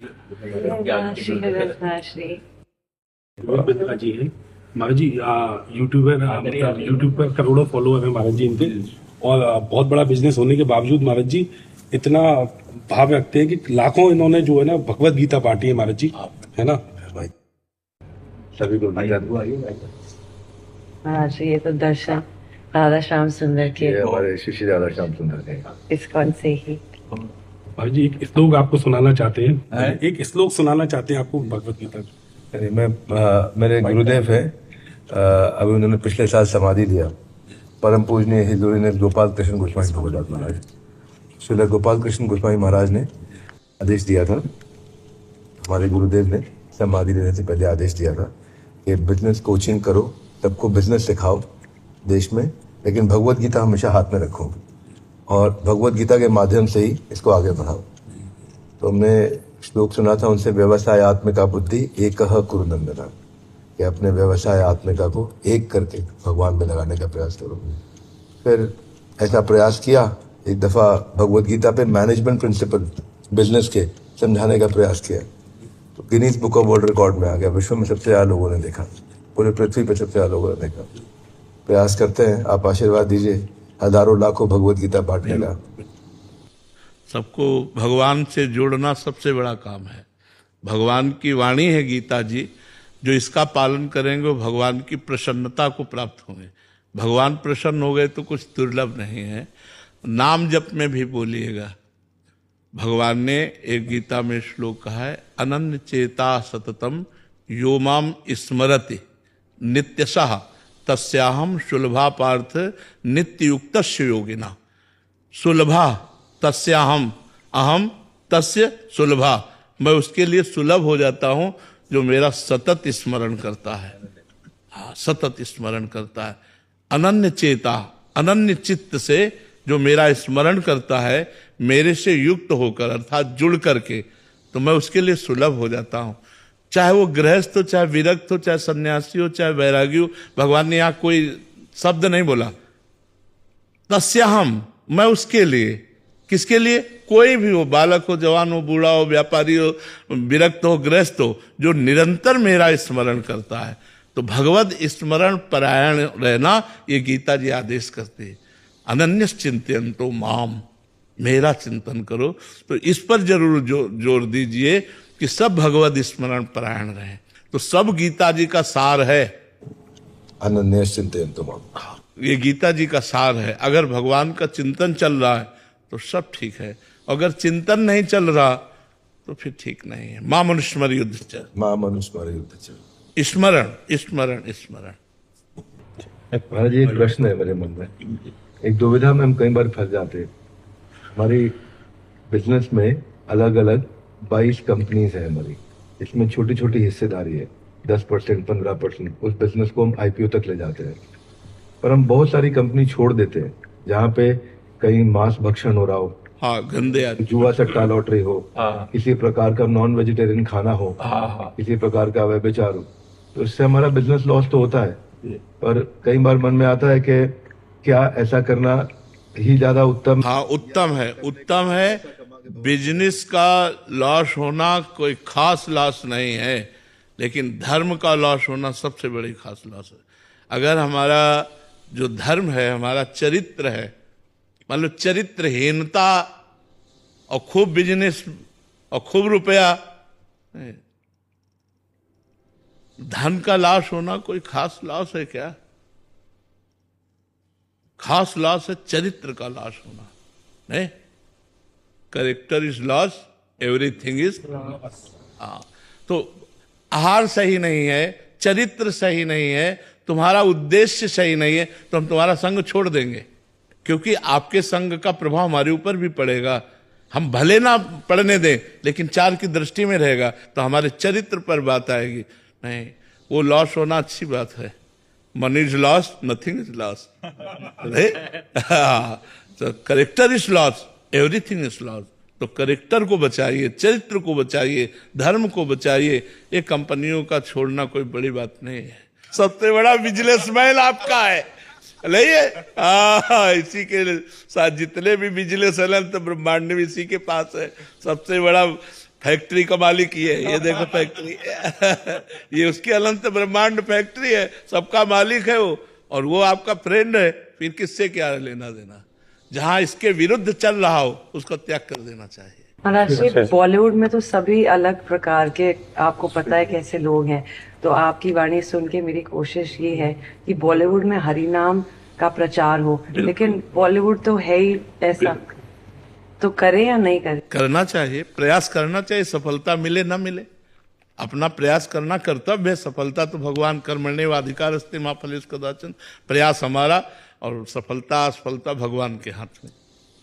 श्री मित्रा जी हैं महाराज जी। YouTuber, YouTube पर करोड़ों फॉलोअर हैं महाराज जी इनके। और बहुत बड़ा बिजनेस होने के बावजूद महाराज जी इतना भाव रखते हैं कि लाखों इन्होंने जो है ना भगवत गीता बांटी है महाराज जी, है ना भाई। सभी को महाराज जी, ये तो दर्शन राधा श्याम सुंदर के हमारे श्री राधा श्याम सुंदर के इस्कॉन से ही। महाराज जी एक श्लोक आपको सुनाना चाहते हैं, एक श्लोक सुनाना चाहते हैं आपको भगवत गीता का। अरे मैं मेरे गुरुदेव है, अभी उन्होंने पिछले साल समाधि लिया। परम पूजनीय हिंदुरी ने गोपाल कृष्ण गोस्वामी भगवत महाराज, श्रील गोपाल कृष्ण गोस्वामी महाराज ने आदेश दिया था, हमारे गुरुदेव ने समाधि लेने से पहले आदेश दिया था कि बिजनेस कोचिंग करो, सबको बिजनेस सिखाओ देश में, लेकिन भगवत गीता हमेशा हाथ में रखो और भगवत गीता के माध्यम से ही इसको आगे बढ़ाओ। तो हमने श्लोक सुना था उनसे, व्यवसाय आत्मिका बुद्धि एक कुरु नंदना, कि अपने व्यवसाय आत्मिका को एक करके भगवान में लगाने का प्रयास करो। फिर ऐसा प्रयास किया, एक दफ़ा भगवत गीता पे मैनेजमेंट प्रिंसिपल बिजनेस के समझाने का प्रयास किया, तो Guinness book of world record में आ गया। विश्व में सबसे ज़्यादा लोगों ने देखा, पूरे पृथ्वी पर सबसे ज़्यादा लोगों ने देखा। प्रयास करते हैं, आप आशीर्वाद दीजिए हजारों लाखों भगवत गीता बांटने का। सबको भगवान से जोड़ना सबसे बड़ा काम है। भगवान की वाणी है गीता जी, जो इसका पालन करेंगे वो भगवान की प्रसन्नता को प्राप्त होंगे। भगवान प्रसन्न हो गए तो कुछ दुर्लभ नहीं है। नाम जप में भी बोलिएगा, भगवान ने एक गीता में श्लोक कहा है, अनन्य चेता सततम यो माम स्मरति नित्यशः तस्याहम सुलभा पार्थ नित्ययुक्तस्य योगिना। सुलभा तस्याहम, अहम तस्य सुलभा, मैं उसके लिए सुलभ हो जाता हूं जो मेरा सतत स्मरण करता है। हाँ, सतत स्मरण करता है। अनन्य चेता, अनन्य चित्त से जो मेरा स्मरण करता है, मेरे से युक्त होकर अर्थात जुड़ करके, तो मैं उसके लिए सुलभ हो जाता हूं। चाहे वो गृहस्थ हो, चाहे विरक्त हो, चाहे सन्यासी हो, चाहे वैरागी हो। भगवान ने यहाँ कोई शब्द नहीं बोला। तस्याहम, मैं उसके लिए, किसके लिए? कोई भी हो, बालक हो, जवान हो, बूढ़ा हो, व्यापारी हो, विरक्त हो, गृहस्थ हो, जो निरंतर मेरा स्मरण करता है। तो भगवत स्मरण परायण रहना ये गीता जी आदेश करती है। अनन्य चिंतयन्तो माम, मेरा चिंतन करो। तो इस पर जरूर जोर दीजिए कि सब भगवत स्मरण परायण रहे। तो सब गीता जी का सार है, अनन्य चिंतयन्तो माम। ये गीता जी का सार है। अगर भगवान का चिंतन चल रहा है तो सब ठीक है, अगर चिंतन नहीं चल रहा तो फिर ठीक नहीं है। मां मनुस्मर युद्ध चल, मां मनुस्मर युद्ध चल, स्मरण स्मरण स्मरण। महाराज जी एक प्रश्न है मेरे मन में, एक दुविधा में हम कई बार फंस जाते हैं। हमारी बिजनेस में अलग अलग 22 कंपनीज है हमारी, इसमें छोटी छोटी हिस्सेदारी है, 10%, 15%। उस बिजनेस को हम आईपीओ तक ले जाते हैं, पर हम बहुत सारी कंपनी छोड़ देते हैं जहाँ पे कहीं मांस भक्षण हो रहा हो, हाँ, गंदे आदमी, जुआ सट्टा लॉटरी हो, किसी प्रकार का नॉन वेजिटेरियन खाना हो, किसी प्रकार का व्यभिचार हो, तो इससे हमारा बिजनेस लॉस तो होता है। पर कई बार मन में आता है कि क्या ऐसा करना ही ज्यादा उत्तम? हाँ, उत्तम है, उत्तम है। बिजनेस का लॉस होना कोई खास लॉस नहीं है, लेकिन धर्म का लॉस होना सबसे बड़ी खास लॉस है। अगर हमारा जो धर्म है, हमारा चरित्र है, मान लो चरित्रहीनता और खूब बिजनेस और खूब रुपया, धन का लॉस होना कोई खास लॉस है क्या? खास लॉस है चरित्र का लॉस होना। नहीं, character is loss, everything is. तो आहार सही नहीं है, चरित्र सही नहीं है, तुम्हारा उद्देश्य सही नहीं है, तो हम तुम्हारा संग छोड़ देंगे, क्योंकि आपके संग का प्रभाव हमारे ऊपर भी पड़ेगा। हम भले ना पढ़ने दें, लेकिन चार की दृष्टि में रहेगा, तो हमारे चरित्र पर बात आएगी। नहीं, वो लॉस होना अच्छी बात है। Money is loss, nothing is loss. तो character is loss, everything is loss. तो करेक्टर को बचाइए, चरित्र को बचाइए, धर्म को बचाइए। ये कंपनियों का छोड़ना कोई बड़ी बात नहीं है। सबसे बड़ा बिजनेसमैन आपका है, इसी के साथ जितने भी बिजनेस है तो ब्रह्मांड भी इसी के पास है। सबसे बड़ा फैक्ट्री का मालिक ही है, ये देखो फैक्ट्री ये उसकी अनंत ब्रह्मांड फैक्ट्री है, सबका मालिक है वो, और वो आपका फ्रेंड है, फिर किससे क्या लेना देना। जहां इसके विरुद्ध चल रहा हो उसको त्याग कर देना चाहिए। महाराज जी, बॉलीवुड में तो सभी अलग प्रकार के, आपको पता है कैसे लोग हैं, तो आपकी वाणी सुन के मेरी कोशिश ये है कि बॉलीवुड में हरि नाम का प्रचार हो, लेकिन बॉलीवुड तो है ही ऐसा, तो करें या नहीं करें? करना चाहिए, प्रयास करना चाहिए, सफलता मिले ना मिले अपना प्रयास करना कर्तव्य है। सफलता तो भगवान कर्मण्येव अधिकारस्ते मा फलेषु कदाचन, प्रयास हमारा और सफलता असफलता भगवान के हाथ में।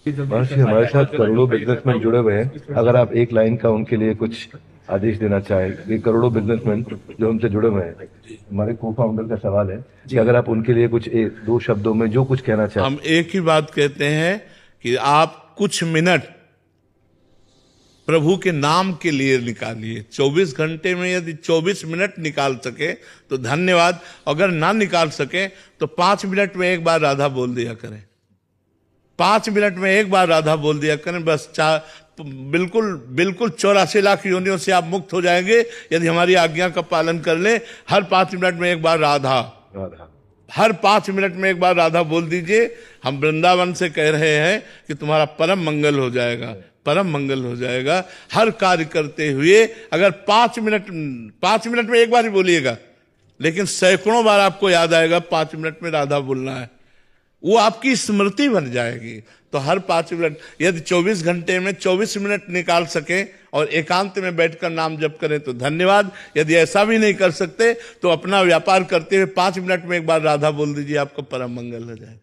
महर्षि, हमारे साथ करोड़ों बिजनेसमैन जुड़े हुए हैं, अगर आप एक लाइन का उनके लिए कुछ आदेश देना चाहें, ये करोड़ों बिजनेसमैन जो हमसे जुड़े हुए हैं, हमारे को फाउंडर का सवाल है कि अगर आप उनके लिए कुछ दो शब्दों में जो कुछ कहना चाहें। हम एक ही बात कहते हैं कि आप कुछ मिनट प्रभु के नाम के लिए निकालिए। 24 घंटे में यदि 24 मिनट निकाल सके तो धन्यवाद, अगर ना निकाल सके तो 5 मिनट में एक बार राधा बोल दिया करें, 5 मिनट में एक बार राधा बोल दिया करें, बस बिल्कुल बिल्कुल 84 लाख योनियों से आप मुक्त हो जाएंगे यदि हमारी आज्ञा का पालन कर ले। हर 5 मिनट में एक बार राधा, हर 5 मिनट में एक बार राधा बोल दीजिए। हम वृंदावन से कह रहे हैं कि तुम्हारा परम मंगल हो जाएगा, परम मंगल हो जाएगा। हर कार्य करते हुए अगर 5 मिनट में एक बार ही बोलिएगा, लेकिन सैकड़ों बार आपको याद आएगा 5 मिनट में राधा बोलना है, वो आपकी स्मृति बन जाएगी। तो हर 5 मिनट, यदि 24 घंटे में 24 मिनट निकाल सके और एकांत में बैठकर नाम जप करें तो धन्यवाद। यदि ऐसा भी नहीं कर सकते तो अपना व्यापार करते हुए 5 मिनट में एक बार राधा बोल दीजिए, आपको परम मंगल हो जाएगा।